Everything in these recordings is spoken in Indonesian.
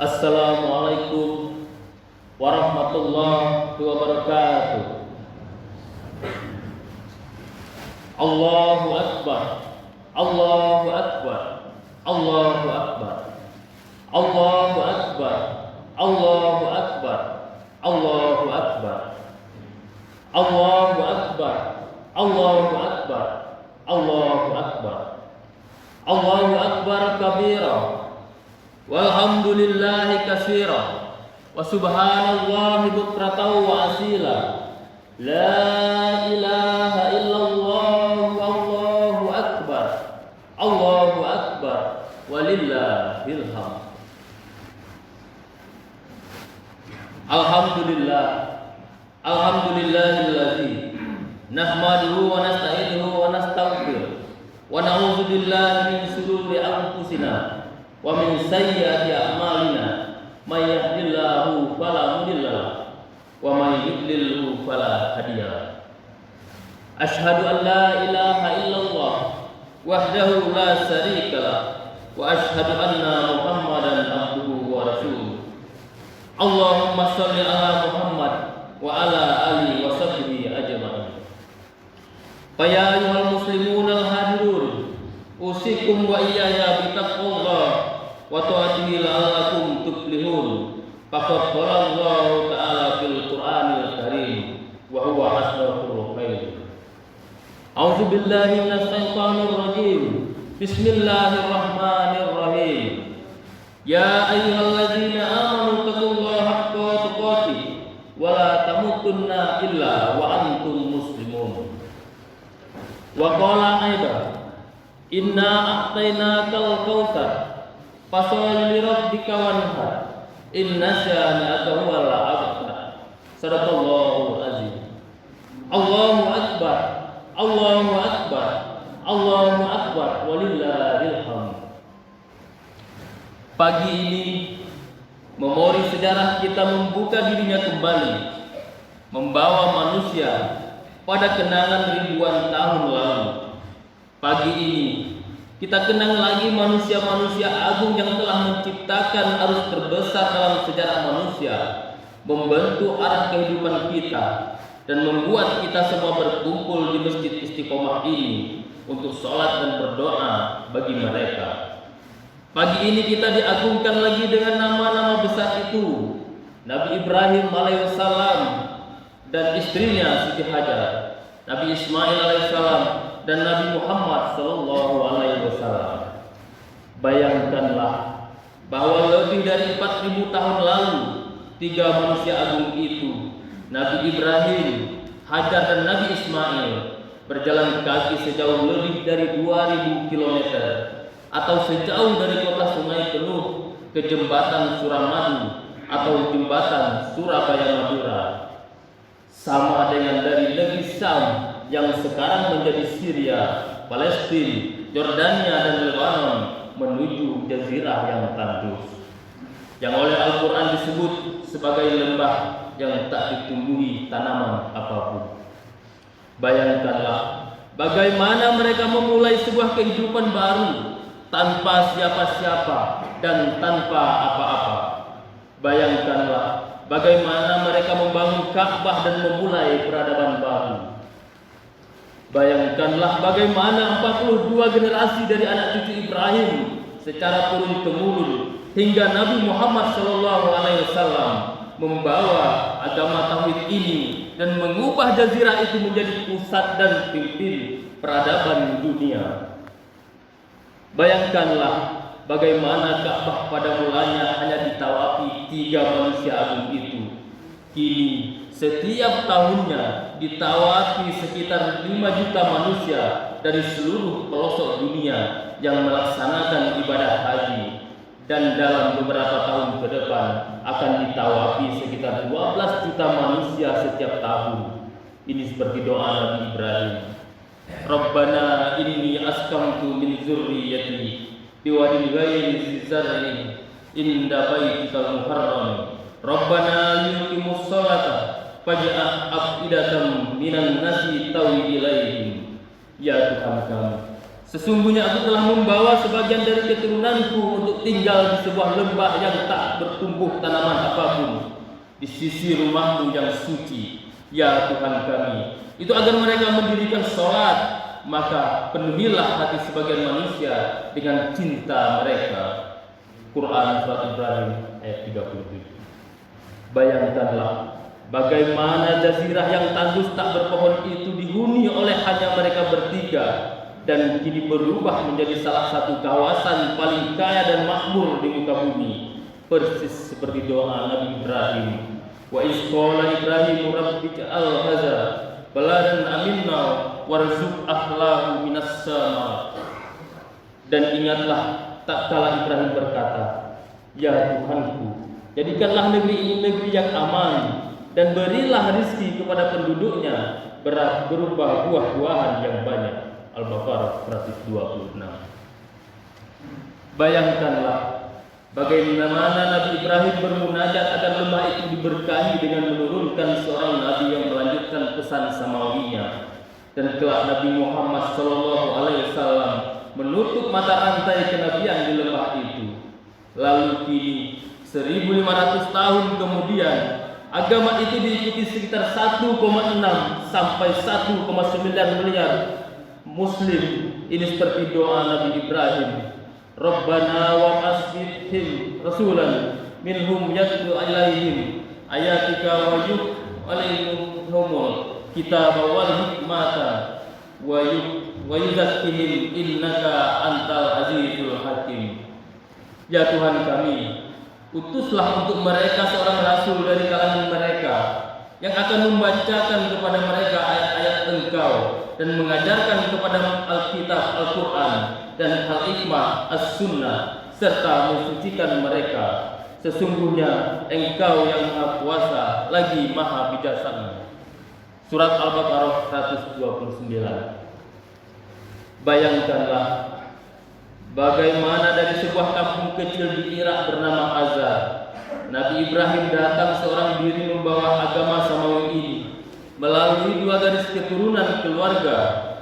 Assalamualaikum warahmatullahi wabarakatuh. Allahu Akbar, Allahu Akbar, Allahu Akbar, Allahu Akbar, Allahu Akbar, Allahu Akbar, Allahu Akbar, Allahu Akbar, Allahu Akbar, Allahu Akbar kabira, walhamdulillahi katsira, wa subhanallahi bukratan wa asila. La ilaha illallah, Allahu Akbar, Allahu Akbar, walillahil hamd. Alhamdulillah, alhamdulillahilladzi nahmaduhu wa nasta'inuhu wa nastaghfiruh wa na'udzu billahi min shururi anfusina wa min sayyiati a'malina. May yahdihillahu fala mudilla lahu wa may yudlilhu fala hadiya lahu. Asyhadu an la ilaha illallah wahdahu la syarika lahu wa asyhadu anna Muhammadan abduhu wa rasuluh. Allahumma shalli ala Muhammad wa ala alihi wa sahbihi ajma'in. Fa ya ayyuhal muslimunal hadirun, usikum wa iyaya bitaqwallah wa ta'atihi la'allakum tuflihun. Faqad qala Allah ta'ala fil Qur'anil Karim wa huwa hasbul khair. A'udzu billahi minasy syaithanir rajim. Bismillahirrahmanirrahim. Ya ayyuhalladzina amanu taqullaha haqqa tuqatih wa la tamutunna illa wa antum muslimun. Wa qala aidan, inna a'tainakal kautsar fasholli li rabbika wanhar inna syani'aka huwal abtar. Sadaqallahul azim. Allahu akbar, Allahu akbar, Allahu akbar, walillahil hamd. Pagi ini memori sejarah kita membuka dirinya kembali, membawa manusia pada kenangan ribuan tahun lalu. Pagi ini kita kenang lagi manusia-manusia agung yang telah menciptakan arus terbesar dalam sejarah manusia, membentuk arah kehidupan kita, dan membuat kita semua berkumpul di Masjid Istiqomah ini untuk sholat dan berdoa bagi mereka. Pagi ini kita diagungkan lagi dengan nama-nama besar itu, Nabi Ibrahim alaihissalam dan istrinya Siti Hajar, Nabi Ismail alaihissalam dan Nabi Muhammad sallallahu alaihi wasallam. Bayangkanlah bahwa lebih dari 4000 tahun lalu tiga manusia agung itu, Nabi Ibrahim, Hajar dan Nabi Ismail, berjalan kaki sejauh lebih dari 2000 km atau sejauh dari kota Sungai Penuh ke jembatan Suramadu atau jembatan Surabaya Madura, sama dengan dari negeri Syam yang sekarang menjadi Syria, Palestina, Yordania dan Lebanon menuju jazirah yang tandus, yang oleh Al-Quran disebut sebagai lembah yang tak ditumbuhi tanaman apapun. Bayangkanlah bagaimana mereka memulai sebuah kehidupan baru tanpa siapa-siapa dan tanpa apa-apa. Bayangkanlah bagaimana mereka membangun Ka'bah dan memulai peradaban baru. Bayangkanlah bagaimana 42 generasi dari anak cucu Ibrahim secara turun-temurun hingga Nabi Muhammad SAW membawa agama tauhid ini dan mengubah jazirah itu menjadi pusat dan pimpin peradaban dunia. Bayangkanlah bagaimana Ka'bah pada mulanya hanya ditawafi 3 manusia agung itu. Kini setiap tahunnya ditawafi sekitar 5 juta manusia dari seluruh pelosok dunia yang melaksanakan ibadah haji, dan dalam beberapa tahun ke depan akan ditawafi sekitar 12 juta manusia setiap tahun. Ini seperti doa Nabi Ibrahim. Rabbana inni askamtu min dzurriyyati biwadin ghairi dzar'in inda baitikal muharram. Rabbana liyuqimus sholata faj'al afidatan minan nasi tawi ilaihim. Ya Tuhan kami, Sesungguhnya aku telah membawa sebagian dari keturunanku untuk tinggal di sebuah lembah yang tak bertumbuh tanaman apapun di sisi rumahmu yang suci, ya Tuhan kami. Itu agar mereka mendirikan sholat, maka penuhilah hati sebagian manusia dengan cinta mereka. Quran Surat Ibrahim ayat 37. Bayangkanlah bagaimana jazirah yang tandus tak berpohon itu dihuni oleh hanya mereka bertiga, dan kini berubah menjadi salah satu kawasan paling kaya dan makmur di muka bumi, persis seperti doa Nabi Ibrahim. Wa iz qala Ibrahim rabbi ij'al hadza baladan aminna warzuq ahlahu minas sama. Dan ingatlah tak kala Ibrahim berkata, ya Tuhanku, jadikanlah negeri ini negeri yang aman, dan berilah rizki kepada penduduknya berupa buah-buahan yang banyak. Al-Baqarah 126. Bayangkanlah bagaimana Nabi Ibrahim bermunajat agar lembah itu diberkahi dengan menurunkan seorang nabi yang melanjutkan pesan samawinya, dan kelak Nabi Muhammad SAW menutup mata rantai kenabian di lembah itu. Lalu kini 1500 tahun kemudian, agama itu diikuti sekitar 1,6 sampai 1,9 miliar Muslim. Ini seperti doa Nabi Ibrahim, Rabbana wa asbithim rasulan minhum yatlu alaihim ayatika wa yuk alaihimul kitab wal hikmata wa yuzakkihim innaka antal azizul hakim. Ya Tuhan kami, utuslah untuk mereka seorang rasul dari kalangan mereka yang akan membacakan kepada mereka ayat-ayat Engkau dan mengajarkan kepada Alkitab Al-Quran dan Al-Hikmah As-Sunnah, serta mensucikan mereka. Sesungguhnya Engkau yang Maha Kuasa lagi Maha Bijaksana. Surat Al-Baqarah 129. Bayangkanlah bagaimana dari sebuah kampung kecil di Irak bernama Azar, Nabi Ibrahim datang seorang diri membawa agama samawi ini melalui dua garis keturunan keluarga.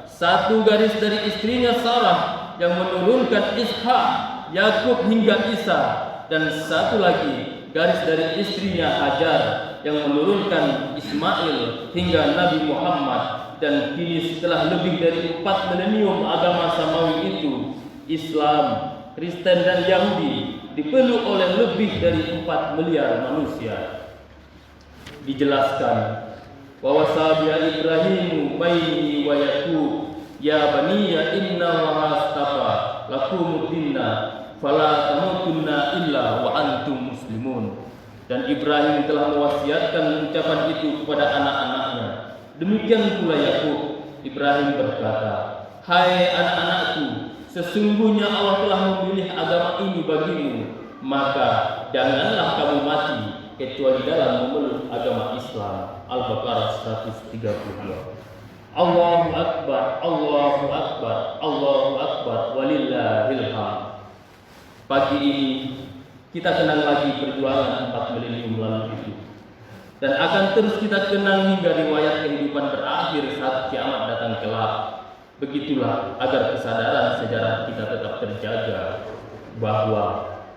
Satu garis dari istrinya Sarah yang menurunkan Ishak, Yakub hingga Isa, dan satu lagi garis dari istrinya Hajar yang menurunkan Ismail hingga Nabi Muhammad. Dan kini setelah lebih dari 4 milenium agama samawi itu, Islam, Kristen dan Yahudi dipeluk oleh lebih dari 4 miliar manusia. Dijelaskan bahwa sahabat Ibrahim baini wa Yaqub ya baniya inna Allaha astafa lakumud dinna fala tamutunna illa wa antum muslimun. Dan Ibrahim telah mewasiatkan ucapan itu kepada anak-anaknya. Demikian pula Yakub. Ibrahim berkata, hai anak-anakku, sesungguhnya Allah telah memilih agama ini bagimu, maka janganlah kamu mati kecuali dalam memeluk agama Islam. Al-Baqarah 132. Allahu Akbar, Allahu Akbar, Allahu Akbar, walillahil hamd. Pagi ini kita kenang lagi perjuangan 4 milenium lalu itu, dan akan terus kita kenang hingga riwayat kehidupan berakhir saat kiamat datang kelak. Begitulah agar kesadaran sejarah kita tetap terjaga bahwa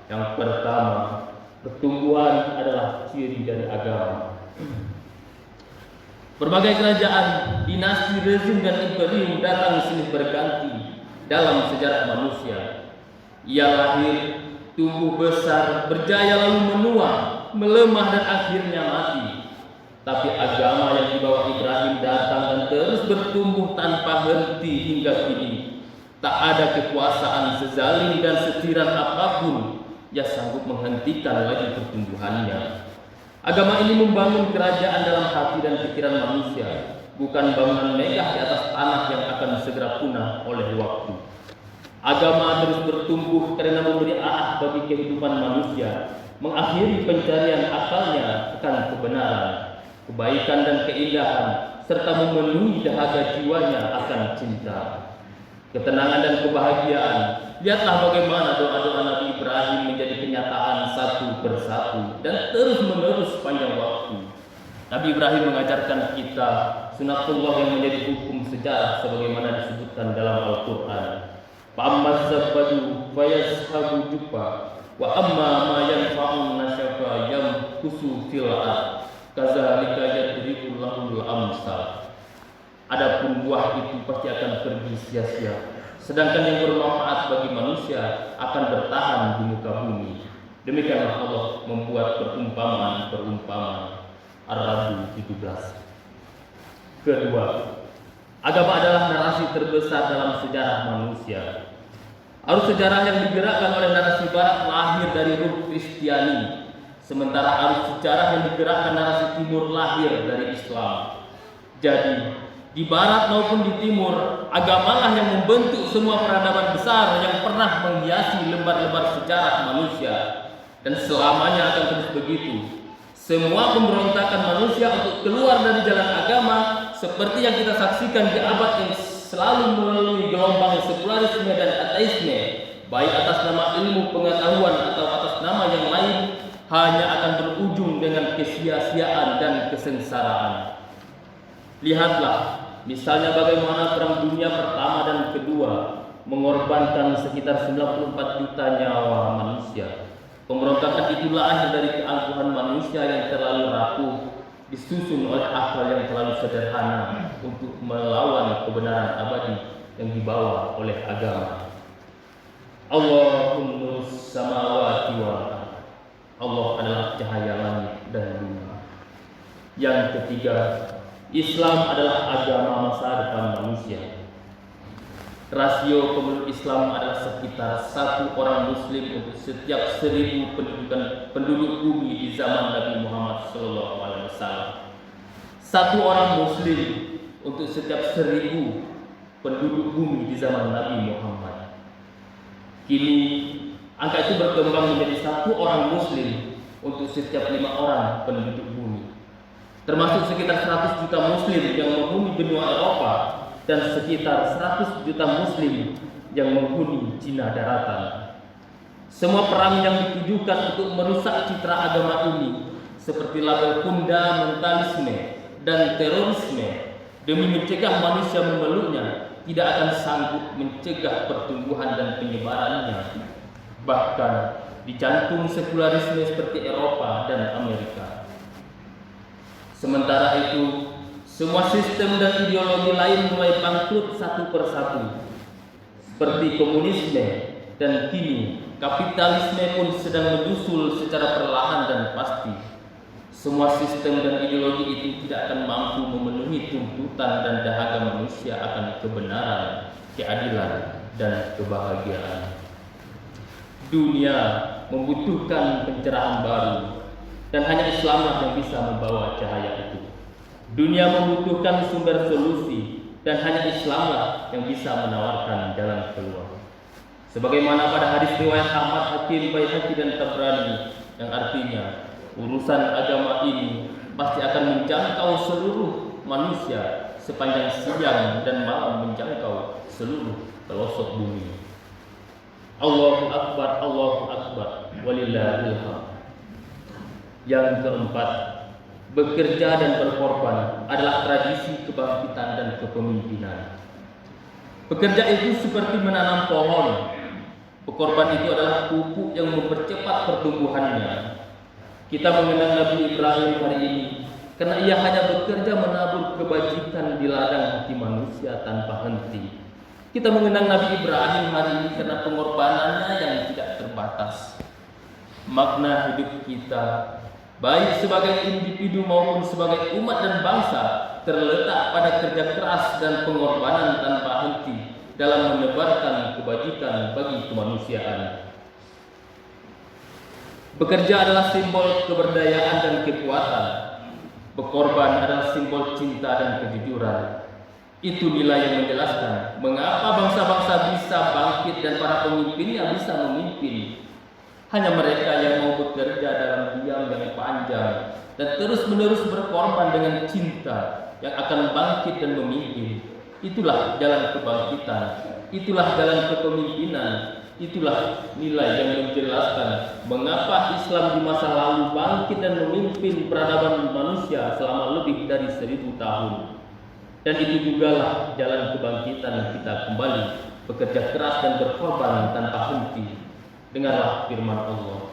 yang pertama, pertumbuhan adalah ciri dari agama. Berbagai kerajaan, dinasti, rezim dan imperium datang silih berganti dalam sejarah manusia. Ia lahir, tumbuh besar, berjaya lalu menua, melemah dan akhirnya mati. Tapi agama yang dibawa Ibrahim datang dan terus bertumbuh tanpa henti hingga kini. Tak ada kekuasaan sezalim dan setiran apapun yang sanggup menghentikan lagi pertumbuhannya. Agama ini membangun kerajaan dalam hati dan pikiran manusia, bukan bangunan megah di atas tanah yang akan segera punah oleh waktu. Agama terus bertumbuh karena memberi arah bagi kehidupan manusia, mengakhiri pencarian akalnya akan kebenaran, kebaikan dan keindahan, serta memenuhi dahaga jiwanya akan cinta, ketenangan dan kebahagiaan. Lihatlah bagaimana doa-doa Nabi Ibrahim menjadi kenyataan satu persatu dan terus menerus sepanjang waktu. Nabi Ibrahim mengajarkan kita sunatullah yang menjadi hukum sejarah sebagaimana disebutkan dalam Al-Quran. Fa'amma zabadu fayashabu jubba wa amma ma yanfa'un nasyafa yamkusu fil ard kadzalika yadribullahu al-amsal. Adapun buah itu pasti akan pergi sia-sia, sedangkan yang bermanfaat bagi manusia akan bertahan di muka bumi. Demikianlah Allah membuat perumpamaan Ar-Ra'd 17. Kedua, agama adalah narasi terbesar dalam sejarah manusia. Arus sejarah yang digerakkan oleh narasi barat lahir dari ruh Kristiani, sementara arus sejarah yang digerakkan narasi timur lahir dari Islam. Jadi, di barat maupun di timur, agamalah yang membentuk semua peradaban besar yang pernah menghiasi lembar-lembar sejarah manusia, dan selamanya akan terus begitu. Semua pemberontakan manusia untuk keluar dari jalan agama, seperti yang kita saksikan di abad yang selalu melalui gelombang sekularisme dan ateisme, baik atas nama ilmu pengetahuan atau atas nama yang lain, hanya akan berujung dengan kesia-siaan dan kesengsaraan. Lihatlah, misalnya bagaimana Perang Dunia Pertama dan Kedua mengorbankan sekitar 94 juta nyawa manusia. Pemberontakan itu lahir dari keangkuhan manusia yang terlalu rapuh, disusun oleh akal yang terlalu sederhana untuk melawan kebenaran abadi yang dibawa oleh agama. Allahumma samawati wal ardh. Allah adalah cahaya langit dan bumi. Yang ketiga, Islam adalah agama masa depan manusia. Rasio penduduk Islam adalah sekitar 1 orang Muslim untuk setiap 1000 penduduk bumi di zaman Nabi Muhammad SAW. 1 orang Muslim untuk setiap 1000 penduduk bumi di zaman Nabi Muhammad. Kini angka itu berkembang menjadi 1 orang Muslim untuk setiap 5 orang penduduk bumi, termasuk sekitar 100 juta Muslim yang menghuni benua Eropa dan sekitar 100 juta Muslim yang menghuni Cina daratan. Semua perang yang ditujukan untuk merusak citra agama ini, seperti label fundamentalisme dan terorisme, demi mencegah manusia memeluknya, tidak akan sanggup mencegah pertumbuhan dan penyebarannya, bahkan di jantung sekularisme seperti Eropa dan Amerika. Sementara itu, semua sistem dan ideologi lain mulai bangkrut satu persatu, seperti komunisme, dan kini kapitalisme pun sedang menyusul secara perlahan dan pasti. Semua sistem dan ideologi itu tidak akan mampu memenuhi tuntutan dan dahaga manusia akan kebenaran, keadilan, dan kebahagiaan. Dunia membutuhkan pencerahan baru, dan hanya Islamlah yang bisa membawa cahaya itu. Dunia membutuhkan sumber solusi, dan hanya Islamlah yang bisa menawarkan jalan keluar. Sebagaimana pada hadis riwayat Ahmad, Hakim, Baihaqi, dan Tabrani, yang artinya urusan agama ini pasti akan menjangkau seluruh manusia sepanjang siang dan malam menjangkau seluruh pelosok bumi. Allahu Akbar, Allahu Akbar, walillahil hamd. Yang keempat, bekerja dan berkorban adalah tradisi kebangkitan dan kepemimpinan. Bekerja itu seperti menanam pohon. Berkorban itu adalah pupuk yang mempercepat pertumbuhannya. Kita mengenang Nabi Ibrahim hari ini karena ia hanya bekerja menabur kebajikan di ladang hati manusia tanpa henti. Kita mengenang Nabi Ibrahim hari ini karena pengorbanannya yang tidak terbatas. Makna hidup kita, baik sebagai individu maupun sebagai umat dan bangsa, terletak pada kerja keras dan pengorbanan tanpa henti dalam menebarkan kebajikan bagi kemanusiaan. Bekerja adalah simbol keberdayaan dan kekuatan. Berkorban adalah simbol cinta dan kejujuran. Itu nilai yang menjelaskan mengapa bangsa-bangsa bisa bangkit dan para pemimpinnya bisa memimpin. Hanya mereka yang mau bekerja dalam diam yang panjang dan terus-menerus berkorban dengan cinta yang akan bangkit dan memimpin. Itulah jalan kebangkitan, itulah jalan kepemimpinan, itulah nilai yang menjelaskan mengapa Islam di masa lalu bangkit dan memimpin peradaban manusia selama lebih dari 1000 tahun. Dan itu jugalah jalan kebangkitan kita kembali bekerja keras dan berkorban tanpa henti. Dengarlah firman Allah.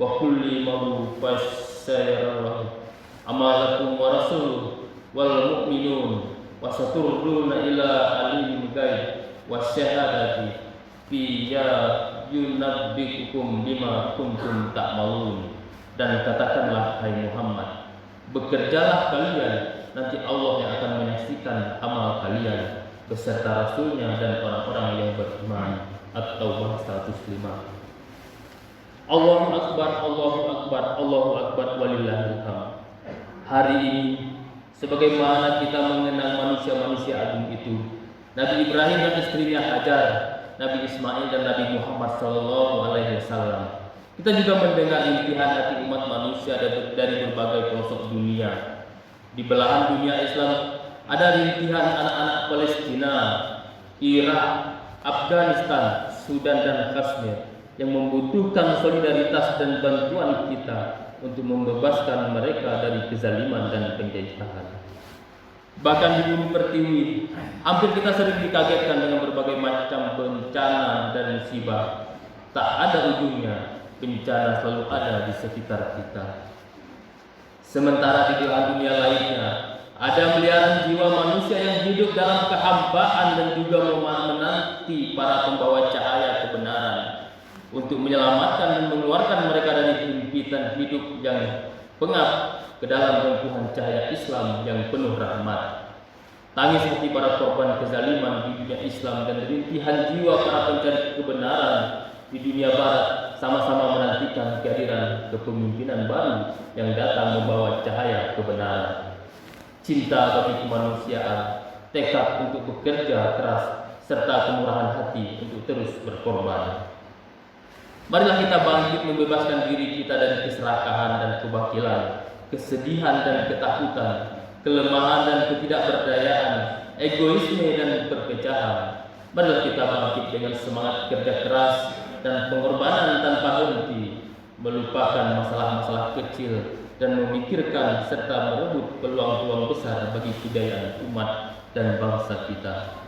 Wa kulli ma'ruf fasyarallahu amalakum wa rasuluhu wal mu'minun wa saturduna ila alimil ghaib wasyahadati fi yunabbiukum bima kuntum ta'malun. Dan katakanlah hai Muhammad, bekerjalah kalian, nanti Allah yang akan menyaksikan amal kalian beserta Rasulnya dan orang-orang yang beriman. At-Taubah 105. Allahu Akbar, Allahu Akbar, Allahu Akbar, walillahil hamd. Hari ini, sebagaimana kita mengenal manusia-manusia agung itu, Nabi Ibrahim dan istrinya Hajar, Nabi Ismail dan Nabi Muhammad SAW. Kita juga mendengar rintihan hati umat manusia dari berbagai pelosok dunia. Di belahan dunia Islam ada rintihan anak-anak Palestina, Irak, Afghanistan, Sudan dan Kashmir yang membutuhkan solidaritas dan bantuan kita untuk membebaskan mereka dari kezaliman dan penjajahan. Bahkan di bumi pertiwi, hampir kita sering dikagetkan dengan berbagai macam bencana dan musibah. Tak ada ujungnya, bencana selalu ada di sekitar kita. Sementara di belahan dunia lainnya, ada miliaran jiwa manusia yang hidup dalam kehambaan dan juga menanti para pembawa cahaya kebenaran untuk menyelamatkan dan mengeluarkan mereka dari himpitan hidup yang pengap ke dalam rengkuhan cahaya Islam yang penuh rahmat. Tangis hati para korban kezaliman di dunia Islam dan rintihan jiwa para pencari kebenaran di dunia barat sama-sama menantikan kehadiran kepemimpinan baru yang datang membawa cahaya kebenaran. Cinta bagi kemanusiaan, tekad untuk bekerja keras, serta kemurahan hati untuk terus berkorban. Marilah kita bangkit membebaskan diri kita dari keserakahan dan kebakilan, kesedihan dan ketakutan, kelemahan dan ketidakberdayaan, egoisme dan perpecahan. Marilah kita bangkit dengan semangat kerja keras dan pengorbanan tanpa henti, melupakan masalah-masalah kecil dan memikirkan serta merebut peluang-peluang besar bagi kejayaan umat dan bangsa kita.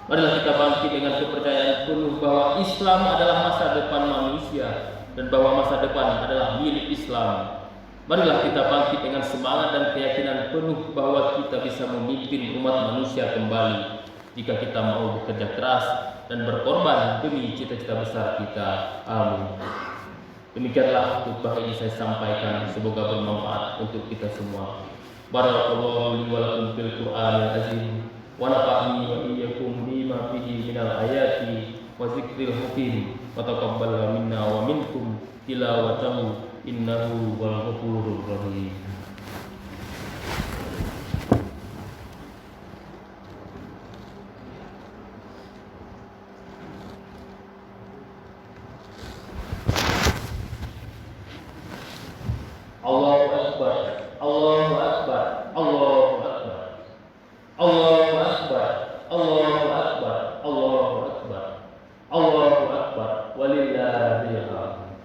Marilah kita bangkit dengan kepercayaan penuh bahwa Islam adalah masa depan manusia dan bahwa masa depan adalah milik Islam. Marilah kita bangkit dengan semangat dan keyakinan penuh bahwa kita bisa memimpin umat manusia kembali jika kita mau bekerja keras dan berkorban demi cita-cita besar kita. Amin. Demikianlah khutbah ini saya sampaikan, semoga bermanfaat untuk kita semua. Barakallahu li wa lakum fil Qur'anil azim wa nafa'ni wa iyyakum bima fihi minal ayati wa zikril hakim wa taqabbal minna wa minkum tilawatahu innahu wal ghafurur rahim. Allahu Akbar, Allahu Akbar, Allahu Akbar, Allahu Akbar, Allahu Akbar, Allahu Akbar, Allahu Akbar, walillahil hamd.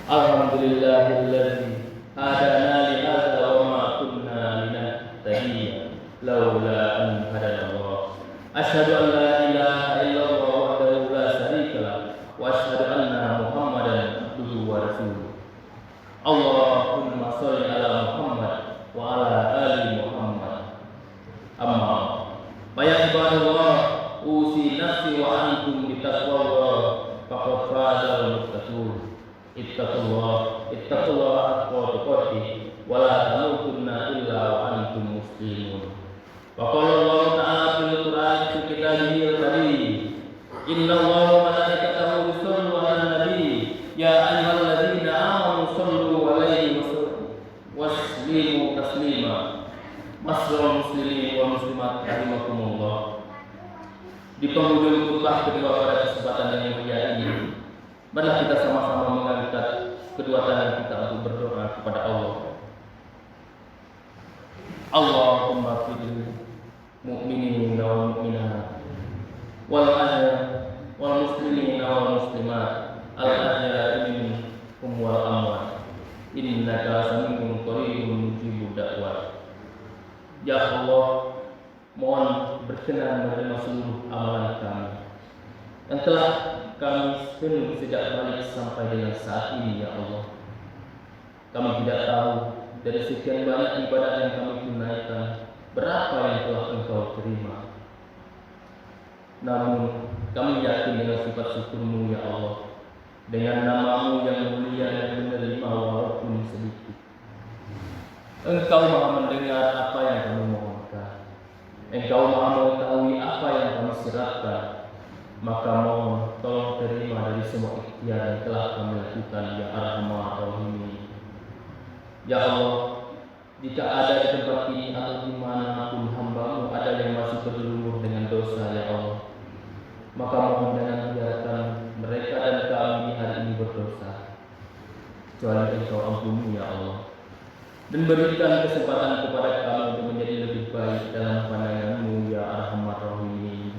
Alhamdulillahilladzi hadana li hadza wa ma kunna linahtadiya laula an hadanallah. Asyhadu an la ilaha illallah wahdahu la syarika lah wa asyhadu anna Muhammadan abduhu wa rasuluh. Allahumma sholli ala Muhammad wa ala ali Muhammad. Amma ya ibadallah, usi nafsi wa antum bitaqwallah faqad fazal muttaqun. Ittaqullah haqqa tuqatih wa la tamutunna illa wa antum muslimun. Wa qala Allah ta'ala fil Qur'an fi kitabihil karim, innallaha wa malaikatahu yusholluna 'alan nabi ya ayyuhalladzina amanu shollu 'alaihi waslimu taslima. Masrul muslimin wa muslimat rahimakumullah. Di penghujung khutbah kedua pada kesempatan yang mulia ini, marilah kita sama-sama mengangkat kedua tangan kita untuk berdoa kepada Allah. Allahumma fil mu'minin wal mu'minat wal muslimin wal muslimat al ahya'i minhum wal amwat innaka sami'un qaribun mujibud da'wat. Ya Allah, mohon berkenan menerima seluruh amalan kami. yang telah kami penuhi sejak balik sampai dengan saat ini, ya Allah. Kami tidak tahu dari sekian banyak ibadah yang kami tunaikan, berapa yang telah Engkau terima. Namun kami yakin dengan sifat syukur-Mu, ya Allah, dengan nama-Mu yang mulia yang menerima walaupun sedikit. Engkau Maha mendengar apa yang kami mohonkan. Engkau Maha mengetahui apa yang kami sirahkan. Maka mohon tolong terima dari semua ikhtiar yang telah kami lakukan, ya Arhamar Rahimin. Ya Allah, jika ada di tempat ini atau dimanapun hamba-Mu ada yang masih berlumur dengan dosa, ya Allah, maka mohon jangan biarkan mereka dan kami di hari ini berdosa, kecuali Engkau ampuni, ya Allah, dan berikan kesempatan kepada kami untuk menjadi lebih baik dalam pandangan-Mu, ya Arhamar Rahimin.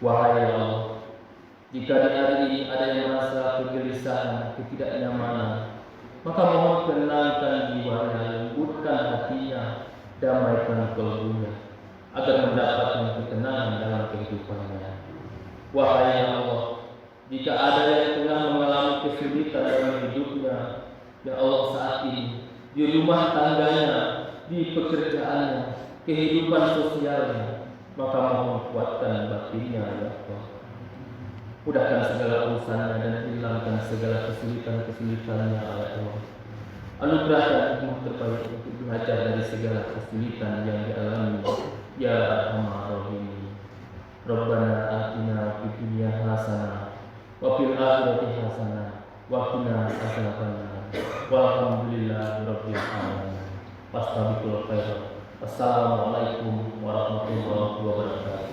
Wahai ya Allah, jika di hari ini ada yang merasa kegelisahan, ketidaknyamanan, maka mohon tenangkan jiwanya, lembutkan hatinya, damaikan kalbunya, agar mendapatkan ketenangan dalam kehidupannya. Wahai ya Allah, jika ada yang tengah mengalami kesulitan dalam hidupnya, ya Allah, saat ini di rumah tangganya, di pekerjaannya, kehidupan sosialnya, maka mohon kuatkan batinnya, ya Allah. Mudahkan segala urusannya dan hilangkan segala kesulitan-kesulitannya, ya Allah. Anugerahkan hikmah terbaik untuk belajar dari segala kesulitan yang dialami, ya Arhamar Rahimin. Rabbana atina fid dunya hasanah wa fil akhirati hasanah wa qina adzabannar. Walhamdulillahirabbil alamin. Wassalamualaikum warahmatullahi wabarakatuh.